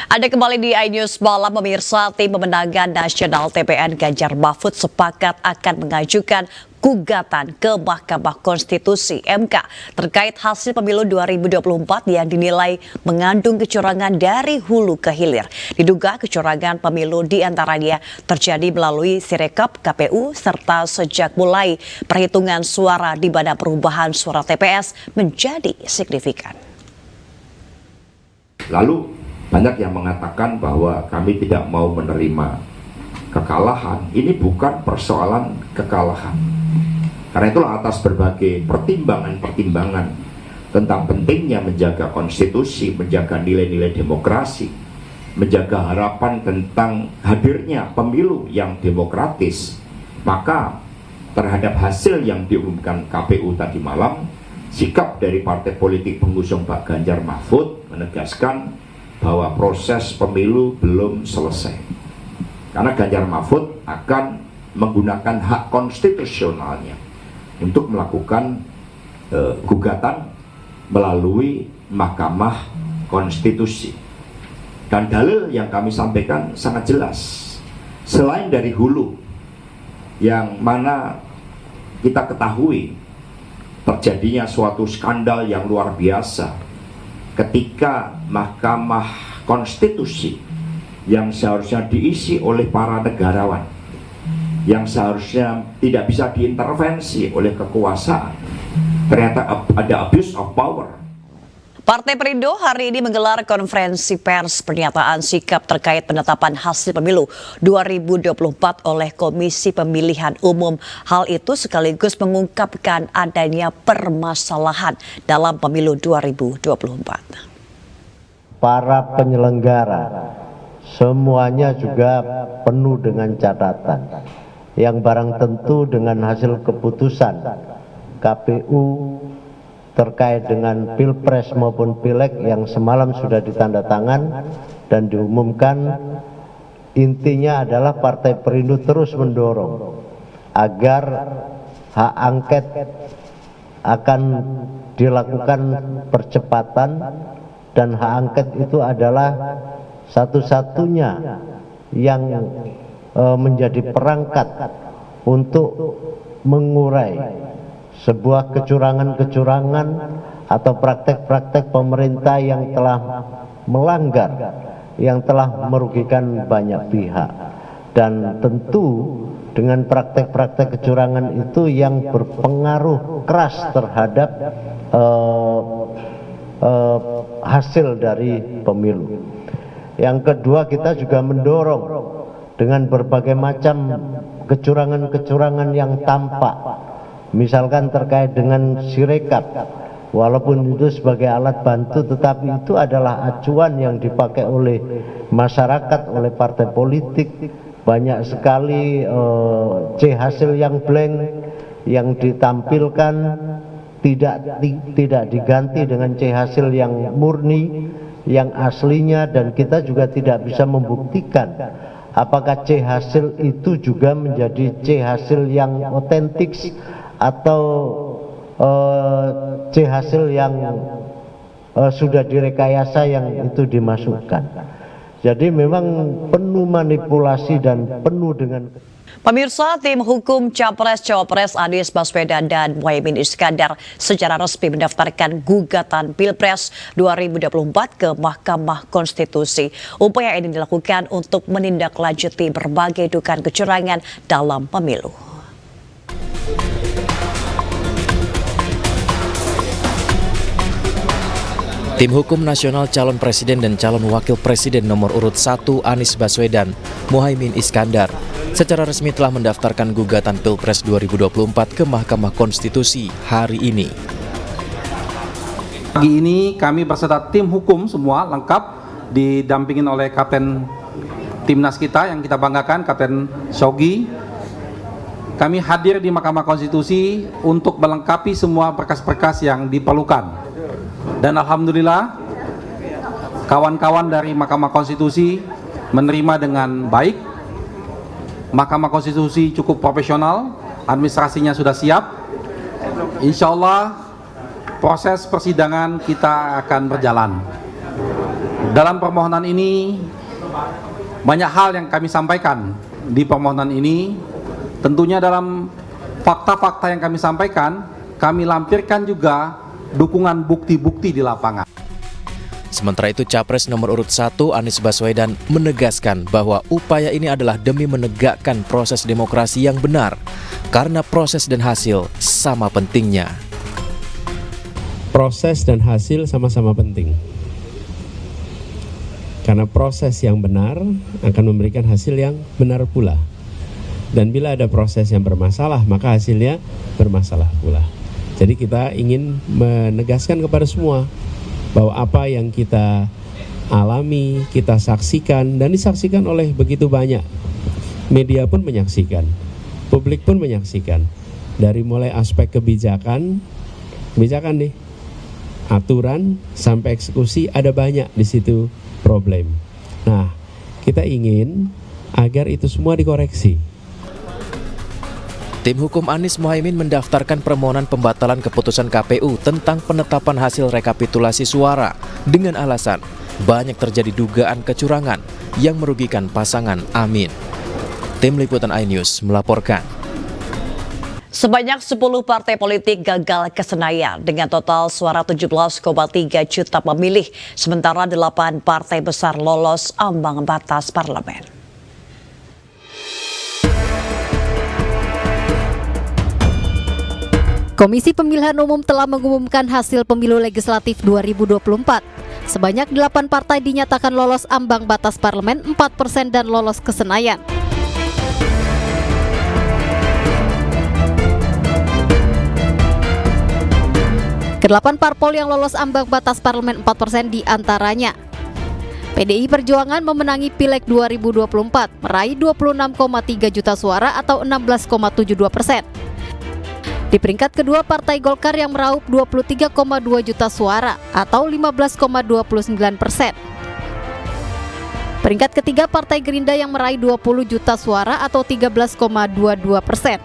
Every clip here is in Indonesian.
Ada kembali di iNews Malam, pemirsa. Tim Pemenangan Nasional TPN Ganjar Mahfud sepakat akan mengajukan gugatan ke Mahkamah Konstitusi (MK) terkait hasil pemilu 2024 yang dinilai mengandung kecurangan dari hulu ke hilir. Diduga kecurangan pemilu diantaranya terjadi melalui Sirekap KPU serta sejak mulai perhitungan suara di mana perubahan suara TPS menjadi signifikan. Lalu banyak yang mengatakan bahwa kami tidak mau menerima kekalahan. Ini bukan persoalan kekalahan. Karena itulah atas berbagai pertimbangan-pertimbangan tentang pentingnya menjaga konstitusi, menjaga nilai-nilai demokrasi, menjaga harapan tentang hadirnya pemilu yang demokratis, maka terhadap hasil yang diumumkan KPU tadi malam, sikap dari partai politik pengusung Pak Ganjar Mahfud menegaskan bahwa proses pemilu belum selesai. Karena Ganjar Mahfud akan menggunakan hak konstitusionalnya untuk melakukan gugatan melalui Mahkamah Konstitusi. Dan dalil yang kami sampaikan sangat jelas. Selain dari hulu, yang mana kita ketahui terjadinya suatu skandal yang luar biasa ketika Mahkamah Konstitusi yang seharusnya diisi oleh para negarawan, yang seharusnya tidak bisa diintervensi oleh kekuasaan, ternyata ada abuse of power. Partai Perindo hari ini menggelar konferensi pers pernyataan sikap terkait penetapan hasil pemilu 2024 oleh Komisi Pemilihan Umum. Hal itu sekaligus mengungkapkan adanya permasalahan dalam pemilu 2024. Para penyelenggara semuanya juga penuh dengan catatan yang barang tentu dengan hasil keputusan KPU terkait dengan Pilpres maupun Pileg yang semalam sudah ditandatangan dan diumumkan, intinya adalah Partai Perindo terus mendorong agar hak angket akan dilakukan percepatan, dan hak angket itu adalah satu-satunya yang menjadi perangkat untuk mengurai sebuah kecurangan-kecurangan atau praktek-praktek pemerintah yang telah melanggar, yang telah merugikan banyak pihak. Dan tentu dengan praktek-praktek kecurangan itu yang berpengaruh keras terhadap hasil dari pemilu. Yang kedua, kita juga mendorong dengan berbagai macam kecurangan-kecurangan yang tampak. Misalkan terkait dengan Sirekap, walaupun itu sebagai alat bantu, tetapi itu adalah acuan yang dipakai oleh masyarakat, oleh partai politik. Banyak sekali C hasil yang blank yang ditampilkan tidak diganti dengan C hasil yang murni, yang aslinya, dan kita juga tidak bisa membuktikan apakah C hasil itu juga menjadi C hasil yang otentik atau C hasil yang sudah direkayasa yang itu dimasukkan. Jadi memang penuh manipulasi dan penuh dengan... Pemirsa, tim hukum Capres-Cawapres Anies Baswedan dan Muhaimin Iskandar secara resmi mendaftarkan gugatan Pilpres 2024 ke Mahkamah Konstitusi. Upaya ini dilakukan untuk menindaklanjuti berbagai dugaan kecurangan dalam pemilu. Tim Hukum Nasional Calon Presiden dan Calon Wakil Presiden nomor urut 1 Anies Baswedan, Muhaimin Iskandar, secara resmi telah mendaftarkan gugatan Pilpres 2024 ke Mahkamah Konstitusi hari ini. Pagi ini kami berserta tim hukum semua lengkap, didampingin oleh Kapten Timnas kita yang kita banggakan, Kapten Shogi. Kami hadir di Mahkamah Konstitusi untuk melengkapi semua berkas-berkas yang diperlukan. Dan alhamdulillah kawan-kawan dari Mahkamah Konstitusi menerima dengan baik. Mahkamah Konstitusi cukup profesional, administrasinya sudah siap. Insya Allah proses persidangan kita akan berjalan. Dalam permohonan ini banyak hal yang kami sampaikan di permohonan ini. Tentunya dalam fakta-fakta yang kami sampaikan, kami lampirkan juga dukungan bukti-bukti di lapangan. Sementara itu, Capres nomor urut 1 Anies Baswedan menegaskan bahwa upaya ini adalah demi menegakkan proses demokrasi yang benar, karena proses dan hasil sama pentingnya. Proses dan hasil sama-sama penting. Karena proses yang benar akan memberikan hasil yang benar pula. Dan bila ada proses yang bermasalah, maka hasilnya bermasalah pula. Jadi kita ingin menegaskan kepada semua bahwa apa yang kita alami, kita saksikan, dan disaksikan oleh begitu banyak. Media pun menyaksikan, publik pun menyaksikan. Dari mulai aspek kebijakan nih, aturan sampai eksekusi, ada banyak di situ problem. Nah, kita ingin agar itu semua dikoreksi. Tim hukum Anies Muhaimin mendaftarkan permohonan pembatalan keputusan KPU tentang penetapan hasil rekapitulasi suara dengan alasan banyak terjadi dugaan kecurangan yang merugikan pasangan Amin. Tim Liputan iNews melaporkan. Sebanyak 10 partai politik gagal ke Senayan dengan total suara 17,3 juta pemilih, sementara 8 partai besar lolos ambang batas parlemen. Komisi Pemilihan Umum telah mengumumkan hasil pemilu legislatif 2024. Sebanyak 8 partai dinyatakan lolos ambang batas parlemen, 4% dan lolos ke Senayan. Kedelapan parpol yang lolos ambang batas parlemen 4% diantaranya PDI Perjuangan memenangi Pileg 2024, meraih 26,3 juta suara atau 16,72%. Di peringkat kedua, Partai Golkar yang meraup 23,2 juta suara atau 15,29%. Peringkat ketiga, Partai Gerindra yang meraih 20 juta suara atau 13,22%.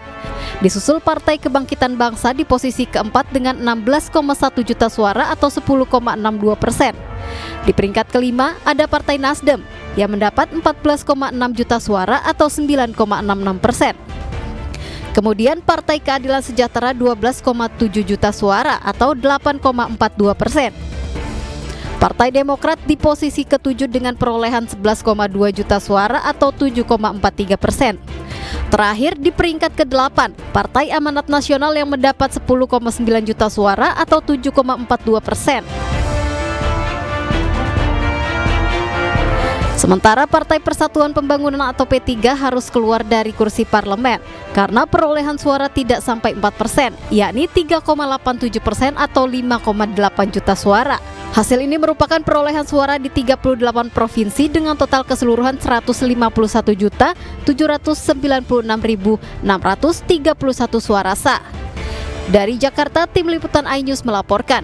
Disusul Partai Kebangkitan Bangsa di posisi keempat dengan 16,1 juta suara atau 10,62%. Di peringkat kelima ada Partai Nasdem yang mendapat 14,6 juta suara atau 9,66%. Kemudian Partai Keadilan Sejahtera 12,7 juta suara atau 8,42%. Partai Demokrat di posisi ketujuh dengan perolehan 11,2 juta suara atau 7,43%. Terakhir di peringkat ke-8, Partai Amanat Nasional yang mendapat 10,9 juta suara atau 7,42%. Sementara Partai Persatuan Pembangunan atau P3 harus keluar dari kursi parlemen karena perolehan suara tidak sampai 4%, yakni 3,87% atau 5,8 juta suara. Hasil ini merupakan perolehan suara di 38 provinsi dengan total keseluruhan 151.796.631 suara sah. Dari Jakarta, Tim Liputan iNews melaporkan.